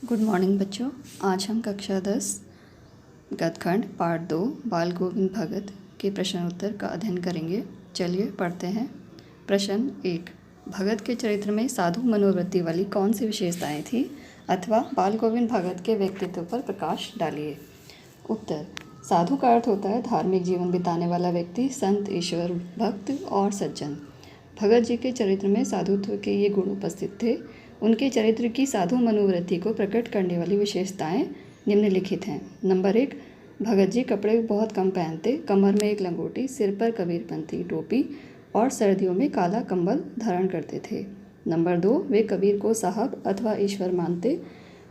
Good morning बच्चों। आज हम कक्षा 10 गद्यखंड पार्ट 2 बाल गोविंद भगत के प्रश्न उत्तर का अध्ययन करेंगे। चलिए पढ़ते हैं। प्रश्न 1, भगत के चरित्र में साधु मनोवृत्ति वाली कौन सी विशेषताएं थी अथवा बाल गोविंद भगत के व्यक्तित्व पर प्रकाश डालिए। उत्तर, साधु का अर्थ होता है धार्मिक जीवन बिताने वाला व्यक्ति, संत, ईश्वर भक्त और सज्जन। भगत जी के चरित्र में साधुत्व के ये गुण उपस्थित थे। उनके चरित्र की साधु मनोवृत्ति को प्रकट करने वाली विशेषताएं निम्नलिखित हैं। नंबर 1, भगत जी कपड़े बहुत कम पहनते, कमर में एक लंगोटी, सिर पर कबीरपंथी टोपी और सर्दियों में काला कंबल धारण करते थे। नंबर 2, वे कबीर को साहब अथवा ईश्वर मानते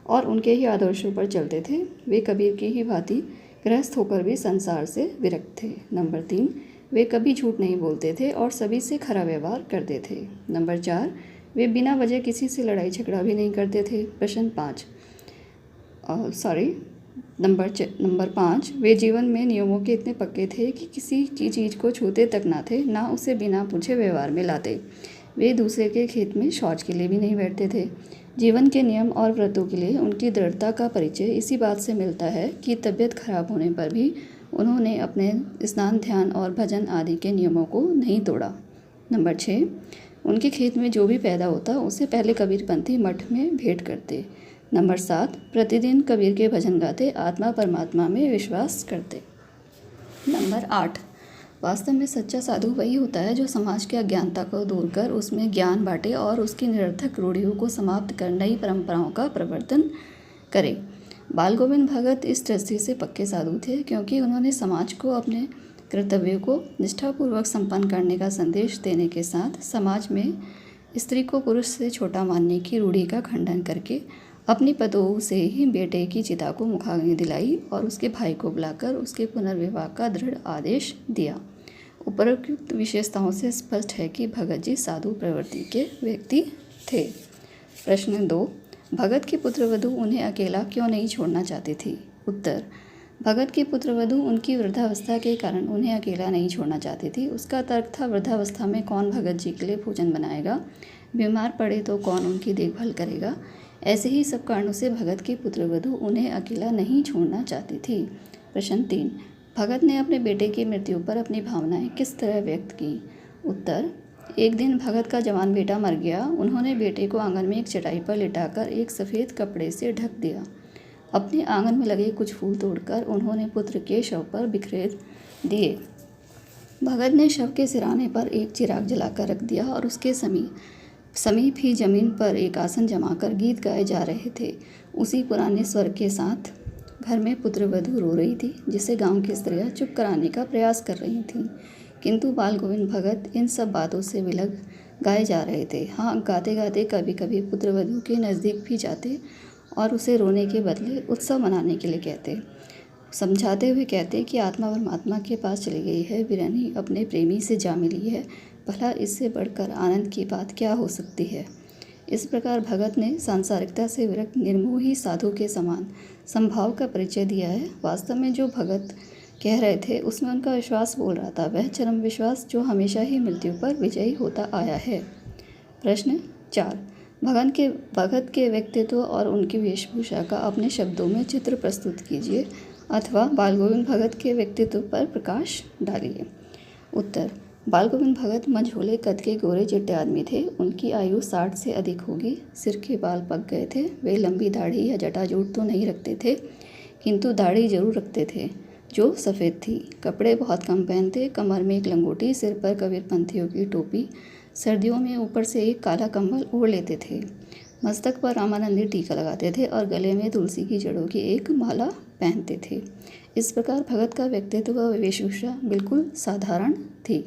और उनके ही आदर्शों पर चलते थे। वे कबीर की ही भांति गृहस्थ होकर भी संसार से विरक्त थे। नंबर 3, वे कभी झूठ नहीं बोलते थे और सभी से खरा व्यवहार करते थे। नंबर 4, वे बिना वजह किसी से लड़ाई झगड़ा भी नहीं करते थे। प्रश्न 5 नंबर 5, वे जीवन में नियमों के इतने पक्के थे कि किसी की चीज़ को छूते तक ना थे, ना उसे बिना पूछे व्यवहार में लाते। वे दूसरे के खेत में शौच के लिए भी नहीं बैठते थे। जीवन के नियम और व्रतों के लिए उनकी दृढ़ता का परिचय इसी बात से मिलता है कि तबीयत खराब होने पर भी उन्होंने अपने स्नान, ध्यान और भजन आदि के नियमों को नहीं तोड़ा। नंबर 6, उनके खेत में जो भी पैदा होता उसे पहले कबीरपंथी मठ में भेंट करते। नंबर 7, प्रतिदिन कबीर के भजन गाते, आत्मा परमात्मा में विश्वास करते। नंबर 8, वास्तव में सच्चा साधु वही होता है जो समाज की अज्ञानता को दूर कर उसमें ज्ञान बांटे और उसकी निरर्थक रूढ़ियों को समाप्त कर नई परंपराओं का प्रवर्तन करे। बाल गोविंद भगत इस दृष्टि से पक्के साधु थे क्योंकि उन्होंने समाज को अपने कर्तव्यों को निष्ठापूर्वक संपन्न करने का संदेश देने के साथ समाज में स्त्री को पुरुष से छोटा मानने की रूढ़ि का खंडन करके अपनी पतोह से ही बेटे की चिता को मुखाग्नि दिलाई और उसके भाई को बुलाकर उसके पुनर्विवाह का दृढ़ आदेश दिया। उपरोक्त विशेषताओं से स्पष्ट है कि भगत जी साधु प्रवृत्ति के व्यक्ति थे। प्रश्न 2, भगत की पुत्रवधू उन्हें अकेला क्यों नहीं छोड़ना चाहती थी। उत्तर, भगत की पुत्रवधू उनकी वृद्धावस्था के कारण उन्हें अकेला नहीं छोड़ना चाहती थी। उसका तर्क था, वृद्धावस्था में कौन भगत जी के लिए भोजन बनाएगा, बीमार पड़े तो कौन उनकी देखभाल करेगा। ऐसे ही सब कारणों से भगत की पुत्रवधू उन्हें अकेला नहीं छोड़ना चाहती थी। प्रश्न 3, भगत ने अपने बेटे की मृत्यु पर अपनी भावनाएं किस तरह व्यक्त की। उत्तर, एक दिन भगत का जवान बेटा मर गया। उन्होंने बेटे को आंगन में एक चटाई पर लिटाकर एक सफ़ेद कपड़े से ढक दिया। अपने आंगन में लगे कुछ फूल तोड़कर उन्होंने पुत्र के शव पर बिखेर दिए। भगत ने शव के सिराने पर एक चिराग जलाकर रख दिया और उसके समीप ही जमीन पर एक आसन जमाकर गीत गाए जा रहे थे। उसी पुराने स्वर के साथ घर में पुत्रवधू रो रही थी, जिसे गांव की स्त्रियां चुप कराने का प्रयास कर रही थीं। किंतु बाल गोविंद भगत इन सब बातों से विलग गाए जा रहे थे। हाँ, गाते गाते कभी कभी पुत्रवधू के नज़दीक भी जाते और उसे रोने के बदले उत्सव मनाने के लिए कहते, समझाते हुए कहते कि आत्मा परमात्मा के पास चली गई है, विरनी अपने प्रेमी से जा मिली है, भला इससे बढ़कर आनंद की बात क्या हो सकती है। इस प्रकार भगत ने सांसारिकता से विरक्त निर्मोही साधु के समान संभाव का परिचय दिया है। वास्तव में जो भगत कह रहे थे उसमें उनका विश्वास बोल रहा था, वह चरम विश्वास जो हमेशा ही मृत्यु पर विजयी होता आया है। प्रश्न 4, भगत के व्यक्तित्व और उनकी वेशभूषा का अपने शब्दों में चित्र प्रस्तुत कीजिए अथवा बाल गोविंद भगत के व्यक्तित्व पर प्रकाश डालिए। उत्तर, बाल गोविंद भगत मंझोले कद के गोरे चिट्टे आदमी थे। उनकी आयु 60 से अधिक होगी। सिर के बाल पक गए थे। वे लंबी दाढ़ी या जटाजूट तो नहीं रखते थे, किंतु दाढ़ी जरूर रखते थे जो सफ़ेद थी। कपड़े बहुत कम पहनते, कमर में एक लंगोटी, सिर पर कबीरपंथियों की टोपी, सर्दियों में ऊपर से एक काला कंबल ओढ़ लेते थे। मस्तक पर रामानंदी टीका लगाते थे और गले में तुलसी की जड़ों की एक माला पहनते थे। इस प्रकार भगत का व्यक्तित्व व वेशभूषा बिल्कुल साधारण थी।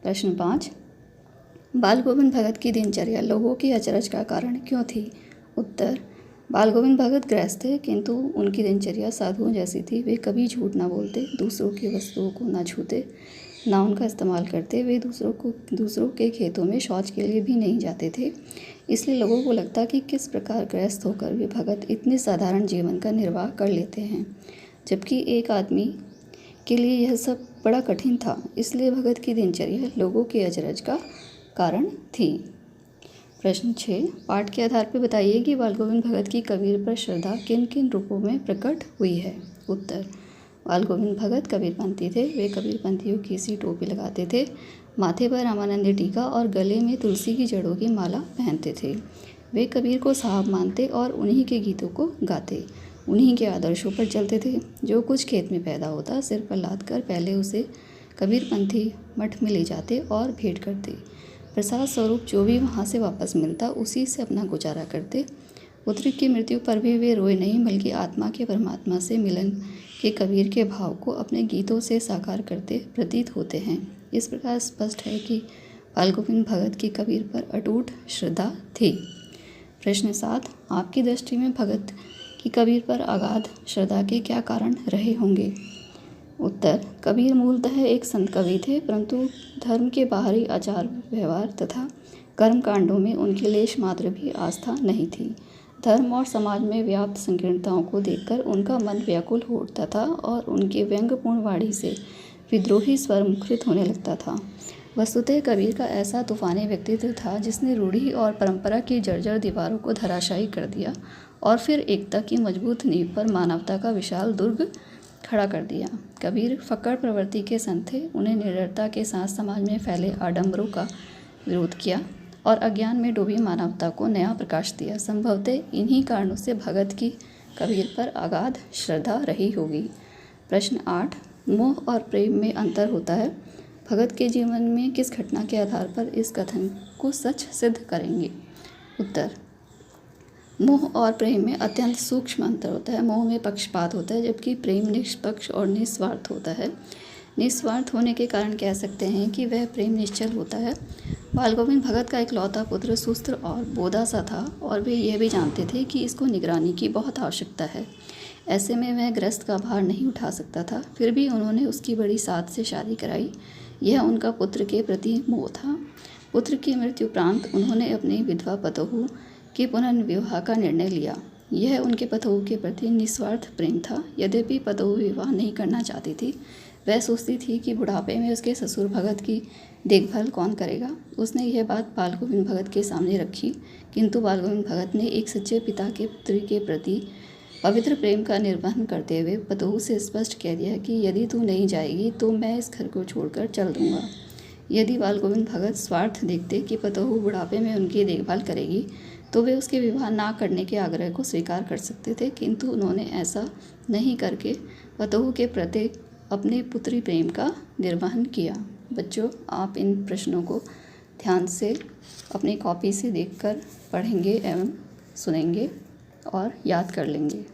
प्रश्न 5, बाल गोविंद भगत की दिनचर्या लोगों की अचरज का कारण क्यों थी। उत्तर, बाल गोविंद भगत गृहस्थ थे, किंतु उनकी दिनचर्या साधुओं जैसी थी। वे कभी झूठ ना बोलते, दूसरों की वस्तुओं को ना छूते, ना उनका इस्तेमाल करते। वे दूसरों के खेतों में शौच के लिए भी नहीं जाते थे। इसलिए लोगों को लगता कि किस प्रकार गृहस्थ होकर वे भगत इतने साधारण जीवन का निर्वाह कर लेते हैं, जबकि एक आदमी के लिए यह सब बड़ा कठिन था। इसलिए भगत की दिनचर्या लोगों के अचरज का कारण थी। प्रश्न 6, पाठ के आधार पर बताइए कि बाल गोविंद भगत की कबीर पर श्रद्धा किन किन रूपों में प्रकट हुई है। उत्तर, बाल गोविंद भगत कबीरपंथी थे। वे कबीरपंथियों की सी टोपी लगाते थे, माथे पर रामानंदी टीका और गले में तुलसी की जड़ों की माला पहनते थे। वे कबीर को साहब मानते और उन्हीं के गीतों को गाते, उन्हीं के आदर्शों पर चलते थे। जो कुछ खेत में पैदा होता सिर पर लाद कर पहले उसे कबीरपंथी मठ में ले जाते और भेंट करते। प्रसाद स्वरूप जो भी वहाँ से वापस मिलता उसी से अपना गुजारा करते। पुत्र की मृत्यु पर भी वे रोए नहीं, बल्कि आत्मा के परमात्मा से मिलन के कबीर के भाव को अपने गीतों से साकार करते प्रतीत होते हैं। इस प्रकार स्पष्ट है कि बाल गोविंद भगत की कबीर पर अटूट श्रद्धा थी। प्रश्न 7, आपकी दृष्टि में भगत की कबीर पर अगाध श्रद्धा के क्या कारण रहे होंगे। उत्तर, कबीर मूलतः एक संत कवि थे, परंतु धर्म के बाहरी आचार व्यवहार तथा कर्म कांडों में उनकी लेश मात्र भी आस्था नहीं थी। धर्म और समाज में व्याप्त संकीर्णताओं को देखकर उनका मन व्याकुल हो उठता था और उनकी व्यंग्यपूर्ण वाणी से विद्रोही स्वर मुखरित होने लगता था। वस्तुतः कबीर का ऐसा तूफानी व्यक्तित्व था जिसने रूढ़ी और परंपरा की जर्जर दीवारों को धराशायी कर दिया और फिर एकता की मजबूत नींव पर मानवता का विशाल दुर्ग खड़ा कर दिया। कबीर फक्कड़ प्रवृत्ति के संत थे। उन्हें निडरता के साथ समाज में फैले आडंबरों का विरोध किया और अज्ञान में डूबी मानवता को नया प्रकाश दिया। संभवतः इन्हीं कारणों से भगत की कबीर पर अगाध श्रद्धा रही होगी। प्रश्न 8, मोह और प्रेम में अंतर होता है। भगत के जीवन में किस घटना के आधार पर इस कथन को सच सिद्ध करेंगे। उत्तर, मोह और प्रेम में अत्यंत सूक्ष्म अंतर होता है। मोह में पक्षपात होता है, जबकि प्रेम निष्पक्ष और निस्वार्थ होता है। निस्वार्थ होने के कारण कह सकते हैं कि वह प्रेम निश्चल होता है। बाल गोविंद भगत का इकलौता पुत्र सुस्त्र और बोधा सा था और वे यह भी जानते थे कि इसको निगरानी की बहुत आवश्यकता है। ऐसे में वह गृहस्थ का भार नहीं उठा सकता था। फिर भी उन्होंने उसकी बड़ी साथ से शादी कराई। यह उनका पुत्र के प्रति मोह था। पुत्र की मृत्यु उपरांत उन्होंने अपनी विधवा पतोहू के पुनर्विवाह का निर्णय लिया। यह उनके पतोहू के प्रति निस्वार्थ प्रेम था। यद्यपि पतोहू विवाह नहीं करना चाहती थी, वह सोचती थी कि बुढ़ापे में उसके ससुर भगत की देखभाल कौन करेगा। उसने यह बात बाल गोविंद भगत के सामने रखी, किंतु बाल गोविंद भगत ने एक सच्चे पिता के पुत्री के प्रति पवित्र प्रेम का निर्वहन करते हुए पतोहू से स्पष्ट कह दिया कि यदि तू नहीं जाएगी तो मैं इस घर को छोड़कर चल दूंगा। यदि बाल गोविंद भगत स्वार्थ देखते कि पतोहू बुढ़ापे में उनकी देखभाल करेगी तो वे उसके विवाह ना करने के आग्रह को स्वीकार कर सकते थे, किंतु उन्होंने ऐसा नहीं करके पतोहू के प्रति अपने पुत्री प्रेम का निर्वहन किया। बच्चों, आप इन प्रश्नों को ध्यान से अपनी कॉपी से देखकर पढ़ेंगे एवं सुनेंगे और याद कर लेंगे।